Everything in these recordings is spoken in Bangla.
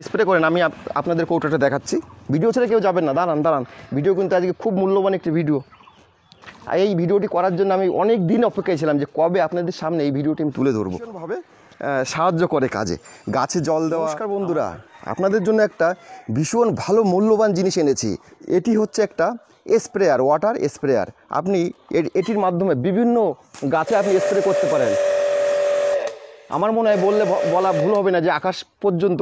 স্প্রে করেন। আমি আপনাদের কৌটোটা দেখাচ্ছি। ভিডিও ছেড়ে কেউ যাবেন না, দাঁড়ান। ভিডিও কিন্তু আজকে খুব মূল্যবান একটি ভিডিও। আর এই ভিডিওটি করার জন্য আমি অনেক দিন অপেক্ষায় ছিলাম যে কবে আপনাদের সামনে এই ভিডিওটি আমি তুলে ধরবো। ভীষণভাবে সাহায্য করে কাজে, গাছে জল দেওয়া। নমস্কার বন্ধুরা, আপনাদের জন্য একটা ভীষণ ভালো মূল্যবান জিনিস এনেছি। এটি হচ্ছে একটা স্প্রেয়ার, ওয়াটার স্প্রেয়ার। আপনি এটির মাধ্যমে বিভিন্ন গাছে আপনি স্প্রে করতে পারেন। আমার মনে হয় বলা ভুল হবে না যে আকাশ পর্যন্ত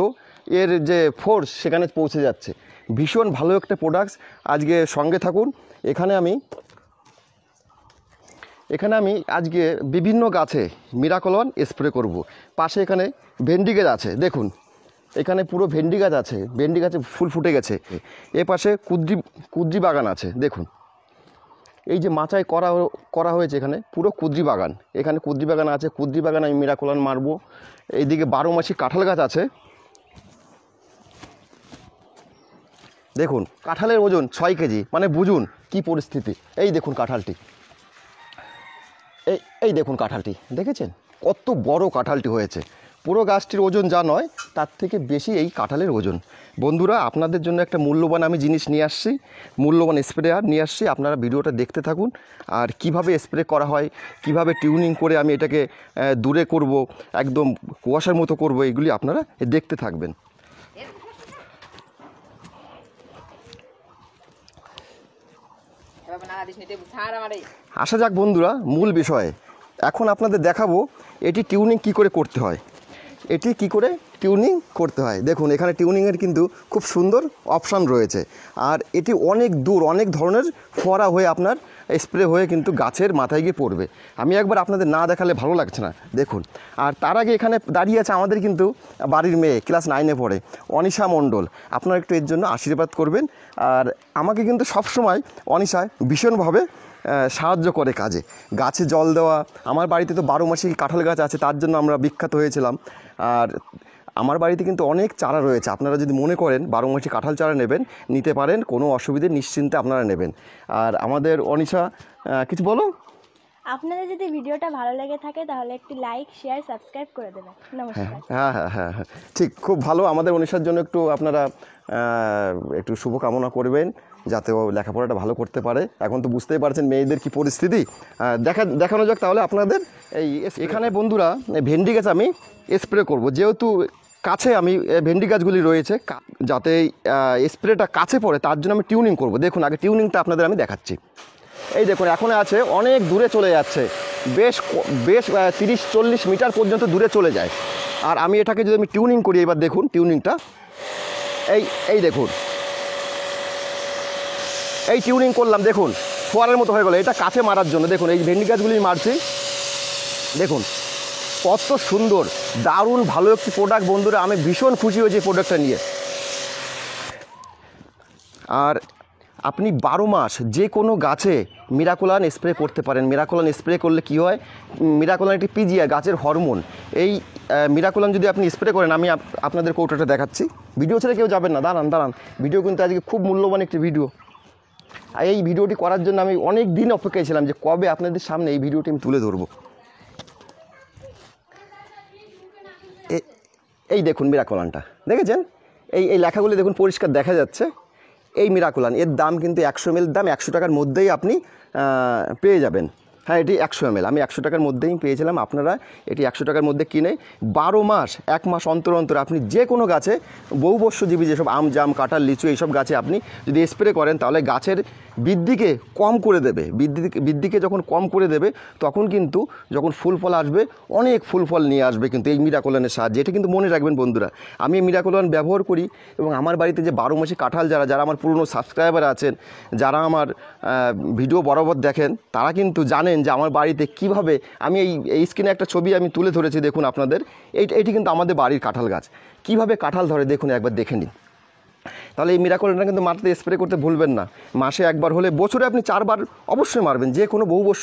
এর যে ফোর্স সেখানে পৌঁছে যাচ্ছে। ভীষণ ভালো একটা প্রোডাক্টস। আজকে সঙ্গে থাকুন। এখানে আমি আজকে বিভিন্ন গাছে মিরাকল-1 স্প্রে করব। পাশে এখানে ভেন্ডি গাছ আছে, দেখুন এখানে পুরো ভেন্ডি গাছ আছে, ভেন্ডি গাছে ফুল ফুটে গেছে। এ পাশে কুদ্রি বাগান আছে, দেখুন এই যে মাচায় করা হয়েছে এখানে পুরো কুদ্রি বাগান। এখানে কুদ্রি বাগান আছে, কুদ্রি বাগান আমি মিরাকল-1 মারবো। এইদিকে 12 মাসি কাঁঠাল গাছ আছে, দেখুন কাঁঠালের ওজন 6 কেজি, মানে বুঝুন কি পরিস্থিতি। এই দেখুন কাঁঠালটি, এই দেখুন কাঁঠালটি, দেখেছেন কত বড় কাঁঠালটি হয়েছে। পুরো গাছটির ওজন যা নয় তার থেকে বেশি এই কাঁঠালের ওজন। বন্ধুরা, আপনাদের জন্য একটা মূল্যবান আমি জিনিস নিয়ে আসছি, মূল্যবান স্প্রেয়ার নিয়ে আসছি। আপনারা ভিডিওটা দেখতে থাকুন। আর কিভাবে স্প্রে করা হয়, কিভাবে টিউনিং করে আমি এটাকে দূরে করব, একদম কুয়াশার মতো করব, এগুলি আপনারা দেখতে থাকবেন। আসা যাক বন্ধুরা মূল বিষয়ে। এখন আপনাদের দেখাবো এটি টিউনিং কি করে করতে হয়। দেখুন এখানে টিউনিংয়ের কিন্তু খুব সুন্দর অপশান রয়েছে। আর এটি অনেক দূর, অনেক ধরনের ফোয়ারা হয়ে আপনার স্প্রে হয়ে কিন্তু গাছের মাথায় গিয়ে পড়বে। আমি একবার আপনাদের না দেখালে ভালো লাগছে না, দেখুন। আর তার আগে এখানে দাঁড়িয়ে আছে আমাদের কিন্তু বাড়ির মেয়ে, ক্লাস 9-এ পড়ে, অনিশা মণ্ডল। আপনারা একটু এর জন্য আশীর্বাদ করবেন। আর আমাকে কিন্তু সবসময় অনিশা ভীষণভাবে সাহায্য করে কাজে, গাছে জল দেওয়া। আমার বাড়িতে তো 12 মাসি কাঁঠাল গাছ আছে, তার জন্য আমরা বিখ্যাত হয়েছিলাম। আর আমার বাড়িতে কিন্তু অনেক চারা রয়েছে। আপনারা যদি মনে করেন 12 মাসি কাঁঠাল চারা নিতে পারেন, কোনো অসুবিধে নিশ্চিন্তে আপনারা নেবেন। আর আমাদের অনিশা কিছু বলো। আপনাদের যদি ভিডিওটা ভালো লেগে থাকে তাহলে একটু লাইক, শেয়ার, সাবস্ক্রাইব করে দেবেন। নমস্কার। হ্যাঁ, ঠিক, খুব ভালো। আমাদের অনিশার জন্য একটু আপনারা একটু শুভকামনা করবেন যাতে ও লেখাপড়াটা ভালো করতে পারে। এখন তো বুঝতেই পারছেন মেয়েদের কি পরিস্থিতি। দেখানো যাক তাহলে আপনাদের। এখানে বন্ধুরা ভেন্ডি গাছ আমি স্প্রে করব, যেহেতু কাছে আমি ভেন্ডি গাছগুলি রয়েছে, যাতে স্প্রেটা কাছে পড়ে তার জন্য আমি টিউনিং করব। দেখুন আগে টিউনিংটা আপনাদের আমি দেখাচ্ছি। এই দেখুন এখন আছে, অনেক দূরে চলে যাচ্ছে, বেশ 30-40 মিটার পর্যন্ত দূরে চলে যায়। আর আমি এটাকে যদি আমি টিউনিং করি, এবার দেখুন টিউনিংটা, এই দেখুন এই টিউনিং করলাম, দেখুন ফোয়ারের মতো হয়ে গেলো। এটা কাছে মারার জন্য দেখুন এই ভেন্ডি গাছগুলি মারছি, দেখুন কত সুন্দর, দারুণ ভালো একটি প্রোডাক্ট বন্ধুরা। আমি ভীষণ খুশি হয়েছি এই প্রোডাক্টটা নিয়ে। আর আপনি 12 মাস যে কোনো গাছে মিরাকল-1 স্প্রে করতে পারেন। মিরাকল-1 স্প্রে করলে কি হয়, মিরাকল-1 একটি পিজিআর, গাছের হরমোন। এই মিরাকল-1 যদি আপনি স্প্রে করেন, আমি আপনাদের কৌটোটা দেখাচ্ছি। ভিডিও ছেড়ে কেউ যাবেন না, দাঁড়ান। ভিডিও কিন্তু আজকে খুব মূল্যবান একটি ভিডিও। আর এই ভিডিওটি করার জন্য আমি অনেক দিন অপেক্ষায় ছিলাম যে কবে আপনাদের সামনে এই ভিডিওটি আমি তুলে ধরবো। এই দেখুন মিরাকল-1টা, দেখেছেন এই লেখাগুলি দেখুন পরিষ্কার দেখা যাচ্ছে। এই মিরাকল-1 এর দাম কিন্তু 100 ml দাম 100 টাকার মধ্যেই আপনি পেয়ে যাবেন। হ্যাঁ, এটি 100 ml আমি 100 টাকার মধ্যেই পেয়েছিলাম। আপনারা এটি 100 টাকার মধ্যে কিনে 12 মাস, 1 মাস অন্তর আপনি যে কোনো গাছে, বহুবর্ষজীবী যেসব আম, জাম, কাঁঠাল, লিচু এইসব গাছে আপনি যদি স্প্রে করেন তাহলে গাছের বৃদ্ধিকে কম করে দেবে। বৃদ্ধিকে যখন কম করে দেবে তখন কিন্তু যখন ফুল ফল আসবে, অনেক ফুল ফল নিয়ে আসবে কিন্তু এই মিরাকল-1 এর সাহায্যে। এটা কিন্তু মনে রাখবেন বন্ধুরা। আমি এই মিরাকল-1 ব্যবহার করি এবং আমার বাড়িতে যে 12 মাসি কাঁঠাল যারা আমার পুরনো সাবস্ক্রাইবার আছেন, যারা আমার ভিডিও বরাবর দেখেন, তারা কিন্তু জানেন যে আমার বাড়িতে কিভাবে আমি এই স্ক্রিনে একটা ছবি আমি তুলে ধরেছি, দেখুন আপনাদের। এটি কিন্তু আমাদের বাড়ির কাঁঠাল গাছ, কিভাবে কাঁঠাল ধরে দেখুন, একবার দেখে নিন। তাহলে এই মিরাকল-1 কিন্তু মারতে স্প্রে করতে ভুলবেন না। মাসে একবার হলে, বছরে আপনি 4 বার অবশ্যই মারবেন। যে কোনো বহুবর্ষ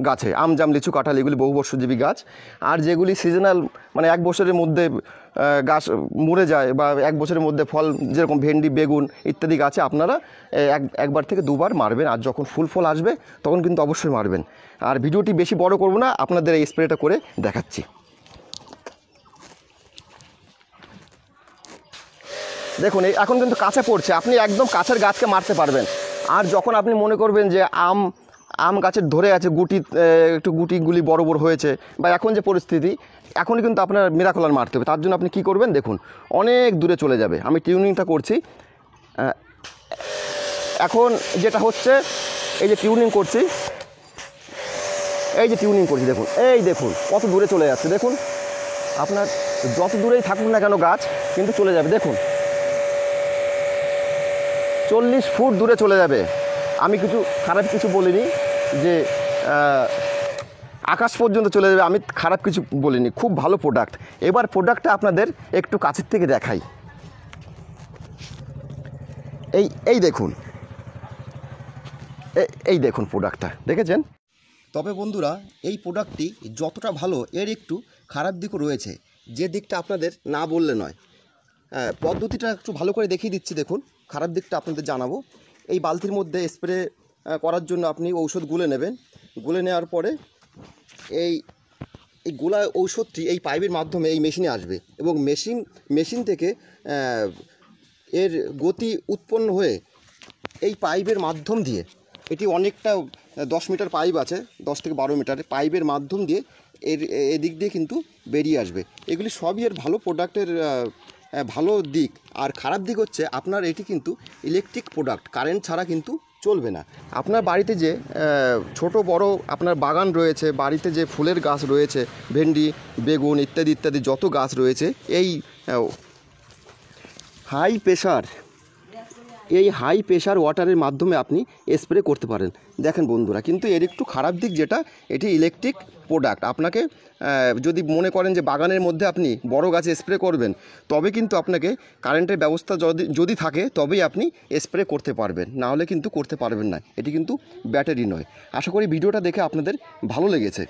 গাছে, আম, জাম, লিচু, কাঁঠাল, এগুলি বহুবর্ষজীবী গাছ। আর যেগুলি সিজনাল, মানে 1 বছরের মধ্যে গাছ মরে যায়, বা 1 বছরের মধ্যে ফল, যেরকম ভেন্ডি, বেগুন ইত্যাদি গাছে আপনারা একবার থেকে 2 বার মারবেন। আর যখন ফুল ফল আসবে তখন কিন্তু অবশ্যই মারবেন। আর ভিডিওটি বেশি বড় করব না, আপনাদের এই স্প্রেটা করে দেখাচ্ছি। দেখুন এই এখন কিন্তু কাছে পড়ছে, আপনি একদম কাছের গাছকে মারতে পারবেন। আর যখন আপনি মনে করবেন যে আম গাছের ধরে আছে, একটু গুটিগুলি বড় বড় হয়েছে, বা এখন যে পরিস্থিতি, এখনই কিন্তু আপনার মিরাকুলার মারতে হবে। তার জন্য আপনি কি করবেন দেখুন, অনেক দূরে চলে যাবে। আমি টিউনিংটা করছি। এখন যেটা হচ্ছে, এই যে টিউনিং করছি, দেখুন, এই দেখুন কত দূরে চলে যাচ্ছে। দেখুন আপনার যত দূরেই থাকুক না কেন গাছ কিন্তু চলে যাবে। দেখুন 40 ফুট দূরে চলে যাবে। আমি খারাপ কিছু বলিনি যে আকাশ পর্যন্ত চলে যাবে, আমি খারাপ কিছু বলিনি। খুব ভালো প্রোডাক্ট। এবার প্রোডাক্টটা আপনাদের একটু কাছের থেকে দেখাই। এই দেখুন, এই দেখুন প্রোডাক্টটা দেখেছেন। তবে বন্ধুরা, এই প্রোডাক্টটি যতটা ভালো, এর একটু খারাপ দিকও রয়েছে, যে দিকটা আপনাদের না বললে নয়। পদ্ধতিটা একটু ভালো করে দেখিয়ে দিচ্ছি। দেখুন, খারাপ দিকটা আপনাদের জানাবো। এই বালতির মধ্যে স্প্রে করার জন্য আপনি ঔষধ গুলে নেবেন। গুলে নেওয়ার পরে এই গোলা ঔষধটি এই পাইপের মাধ্যমে এই মেশিনে আসবে, এবং মেশিন থেকে এর গতি উৎপন্ন হয়ে এই পাইপের মাধ্যম দিয়ে, এটি অনেকটা 10 মিটার পাইপ আছে, 10 থেকে 12 মিটার পাইপের মাধ্যম দিয়ে এদিক দিয়ে কিন্তু বেরিয়ে আসবে। এগুলি সবই এর ভালো প্রোডাক্টের ভালো দিক। আর খারাপ দিক হচ্ছে আপনার এটি কিন্তু ইলেকট্রিক প্রোডাক্ট, কারেন্ট ছাড়া কিন্তু চলবে না। আপনার বাড়িতে যে ছোট বড় আপনার বাগান রয়েছে, বাড়িতে যে ফুলের গাছ রয়েছে, ভেন্ডি, বেগুন ইত্যাদি ইত্যাদি যত গাছ রয়েছে, এই হাই প্রেশার ওয়াটারের মাধ্যমে আপনি স্প্রে করতে পারেন। দেখেন বন্ধুরা, কিন্তু এর একটু খারাপ দিক যেটা, এটি ইলেকট্রিক প্রোডাক্ট। আপনাকে যদি মনে করেন যে বাগানের মধ্যে আপনি বড় গাছে স্প্রে করবেন, তবে কিন্তু আপনাকে কারেন্টের ব্যবস্থা যদি থাকে তবেই আপনি স্প্রে করতে পারবেন, না হলে কিন্তু করতে পারবেন না। এটি কিন্তু ব্যাটারি নয়। আশা করি ভিডিওটা দেখে আপনাদের ভালো লেগেছে।